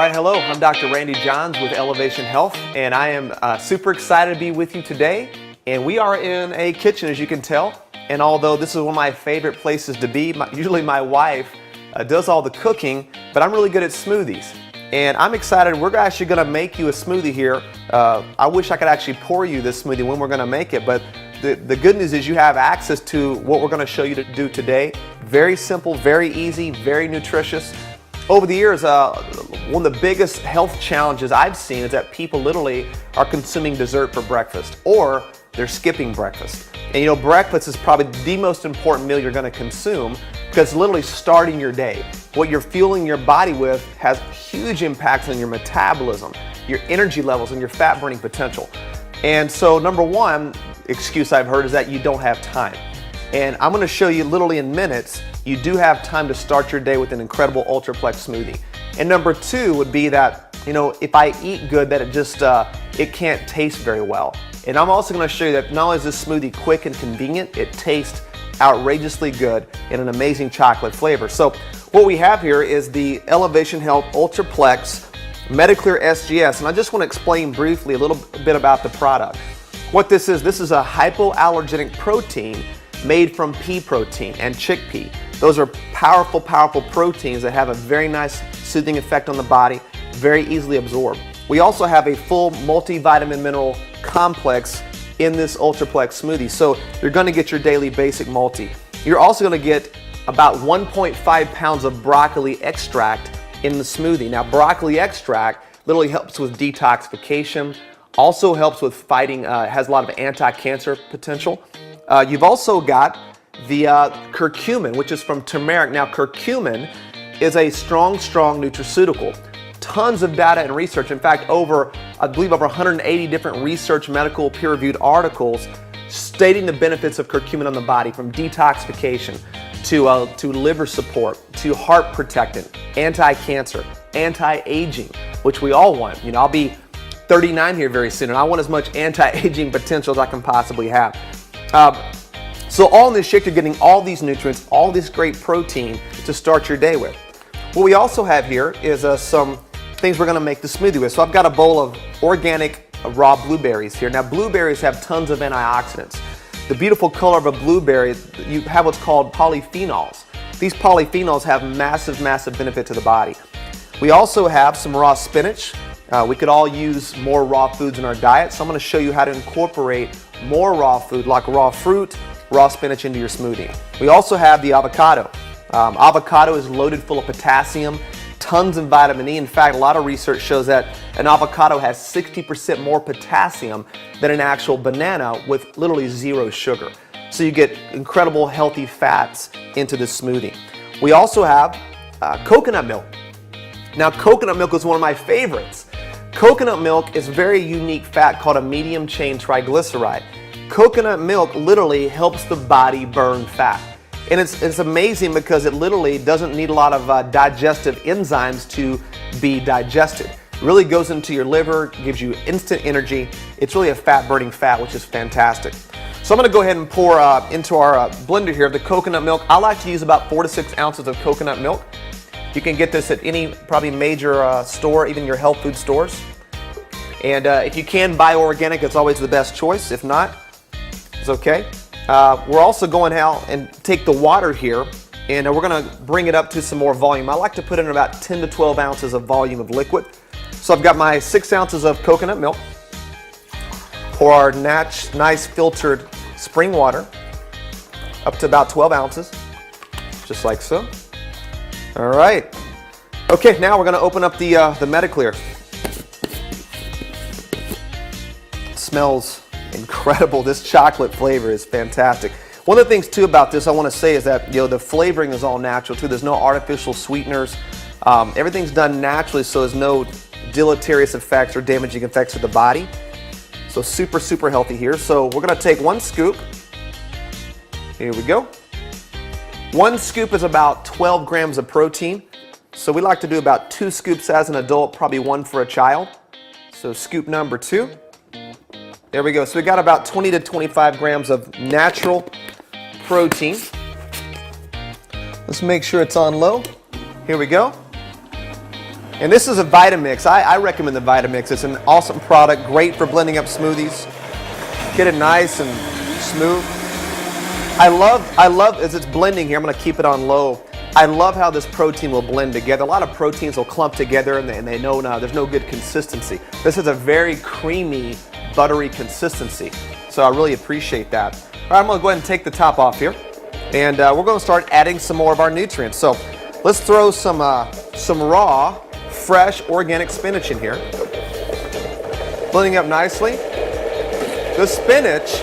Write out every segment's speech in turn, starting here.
right, hello, I'm Dr. Randy Johns with Elevation Health, and I am super excited to be with you today. And we are in a kitchen, as you can tell, and although this is one of my favorite places to be, usually my wife does all the cooking, but I'm really good at smoothies. And I'm excited, we're actually gonna make you a smoothie here. I wish I could actually pour you this smoothie when we're gonna make it, but the good news is you have access to what we're gonna show you to do today. Very simple, very easy, very nutritious. Over the years, one of the biggest health challenges I've seen is that people literally are consuming dessert for breakfast, or they're skipping breakfast. And you know, breakfast is probably the most important meal you're gonna consume because it's literally starting your day. What you're fueling your body with has huge impacts on your metabolism, your energy levels, and your fat burning potential. And so number one excuse I've heard is that you don't have time. And I'm gonna show you literally in minutes, you do have time to start your day with an incredible Ultraplex smoothie. And number two would be that, you know, if I eat good, that it can't taste very well. And I'm also gonna show you that not only is this smoothie quick and convenient, it tastes outrageously good in an amazing chocolate flavor. So what we have here is the Elevation Health Ultraplex Mediclear SGS. And I just wanna explain briefly a little bit about the product. What this is a hypoallergenic protein made from pea protein and chickpea. Those are powerful, powerful proteins that have a very nice soothing effect on the body, very easily absorbed. We also have a full multivitamin mineral complex in this Ultraplex smoothie. So you're gonna get your daily basic multi. You're also gonna get about 1.5 pounds of broccoli extract in the smoothie. Now, broccoli extract literally helps with detoxification, also helps with fighting, has a lot of anti-cancer potential. You've also got the curcumin, which is from turmeric. Now, curcumin is a strong nutraceutical. Tons of data and research. In fact, I believe over 180 different research, medical, peer-reviewed articles stating the benefits of curcumin on the body, from detoxification to liver support, to heart protectant, anti-cancer, anti-aging, which we all want. You know, I'll be 39 here very soon, and I want as much anti-aging potential as I can possibly have. So all in this shake, you're getting all these nutrients, all this great protein to start your day with. What we also have here is some things we're gonna make the smoothie with. So I've got a bowl of organic raw blueberries here. Now, blueberries have tons of antioxidants. The beautiful color of a blueberry, you have what's called polyphenols. These polyphenols have massive benefit to the body. We also have some raw spinach. We could all use more raw foods in our diet, so I'm gonna show you how to incorporate more raw food like raw fruit, raw spinach into your smoothie. We also have the avocado. Avocado is loaded full of potassium, tons of vitamin E. In fact, a lot of research shows that an avocado has 60% more potassium than an actual banana with literally zero sugar. So you get incredible healthy fats into this smoothie. We also have coconut milk. Now, coconut milk is one of my favorites. Coconut milk is a very unique fat called a medium chain triglyceride. Coconut milk literally helps the body burn fat. And it's amazing because it literally doesn't need a lot of digestive enzymes to be digested. It really goes into your liver, gives you instant energy. It's really a fat burning fat, which is fantastic. So I'm gonna go ahead and pour into our blender here the coconut milk. I like to use about 4 to 6 ounces of coconut milk. You can get this at any probably major store, even your health food stores. And if you can buy organic, it's always the best choice. If not, it's okay. We're also going out and take the water here, and we're gonna bring it up to some more volume. I like to put in about 10 to 12 ounces of volume of liquid. So I've got my 6 ounces of coconut milk. Pour our nice filtered spring water up to about 12 ounces, just like so. All right. Okay, now we're gonna open up the Mediclear. It smells incredible. This chocolate flavor is fantastic. One of the things too about this I want to say is that, you know, the flavoring is all natural too. There's no artificial sweeteners. Everything's done naturally, so there's no deleterious effects or damaging effects to the body. So super healthy here. So we're gonna take 1 scoop. Here we go. 1 scoop is about 12 grams of protein. So we like to do about 2 scoops as an adult, probably 1 for a child. So scoop number 2. There we go. So we got about 20 to 25 grams of natural protein. Let's make sure it's on low. Here we go. And this is a Vitamix. I recommend the Vitamix. It's an awesome product, great for blending up smoothies. Get it nice and smooth. I love as it's blending here, I'm gonna keep it on low. I love how this protein will blend together. A lot of proteins will clump together and they know now there's no good consistency. This is a very creamy, buttery consistency. So I really appreciate that. All right, I'm gonna go ahead and take the top off here. And we're gonna start adding some more of our nutrients. So let's throw some raw, fresh, organic spinach in here. Blending up nicely. The spinach,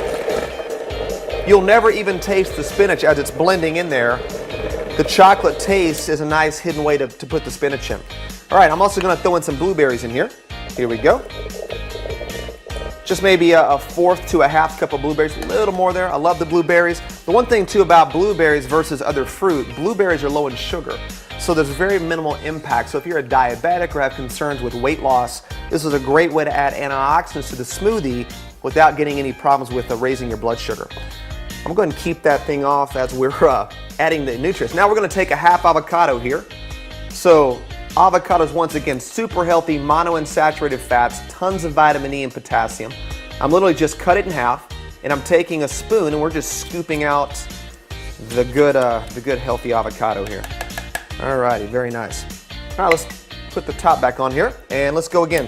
you'll never even taste the spinach as it's blending in there. The chocolate taste is a nice hidden way to put the spinach in. All right, I'm also gonna throw in some blueberries in here. Here we go. Just maybe a fourth to a half cup of blueberries, a little more there. I love the blueberries. The one thing too about blueberries versus other fruit, blueberries are low in sugar. So there's very minimal impact. So if you're a diabetic or have concerns with weight loss, this is a great way to add antioxidants to the smoothie without getting any problems with raising your blood sugar. I'm going to keep that thing off as we're adding the nutrients. Now we're going to take a half avocado here. So avocados, once again, super healthy, monounsaturated fats, tons of vitamin E and potassium. I'm literally just cut it in half, and I'm taking a spoon and we're just scooping out the good healthy avocado here. All righty, very nice. All right, let's put the top back on here and let's go again.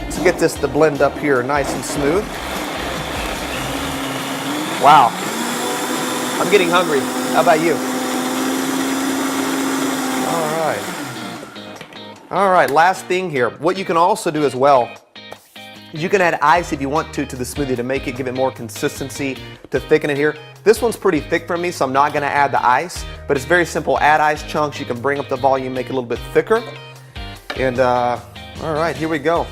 Let's get this to blend up here nice and smooth. Wow, I'm getting hungry. How about you? All right, last thing here. What you can also do as well is you can add ice if you want to the smoothie to make it, give it more consistency, to thicken it here. This one's pretty thick for me, so I'm not gonna add the ice, but it's very simple. Add ice chunks, you can bring up the volume, make it a little bit thicker. And all right, here we go.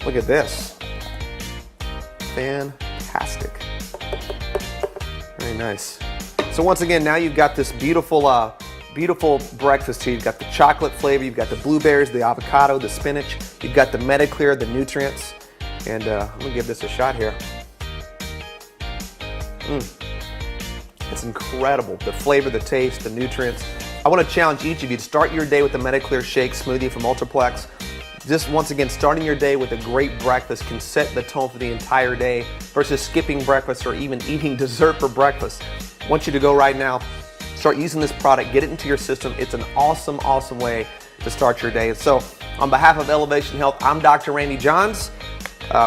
Look at this. Fantastic. Very nice. So once again, now you've got this beautiful beautiful breakfast here. You've got the chocolate flavor, you've got the blueberries, the avocado, the spinach, you've got the Mediclear, the nutrients. And I'm gonna give this a shot here. It's incredible. The flavor, the taste, the nutrients. I wanna challenge each of you to start your day with the Mediclear Shake Smoothie from Ultraplex. Just once again, starting your day with a great breakfast can set the tone for the entire day versus skipping breakfast or even eating dessert for breakfast. I want you to go right now, start using this product, get it into your system. It's an awesome, awesome way to start your day. And so on behalf of Elevation Health, I'm Dr. Randy Johns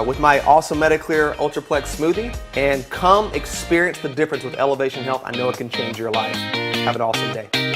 with my awesome Mediclear Ultraplex Smoothie. And come experience the difference with Elevation Health. I know it can change your life. Have an awesome day.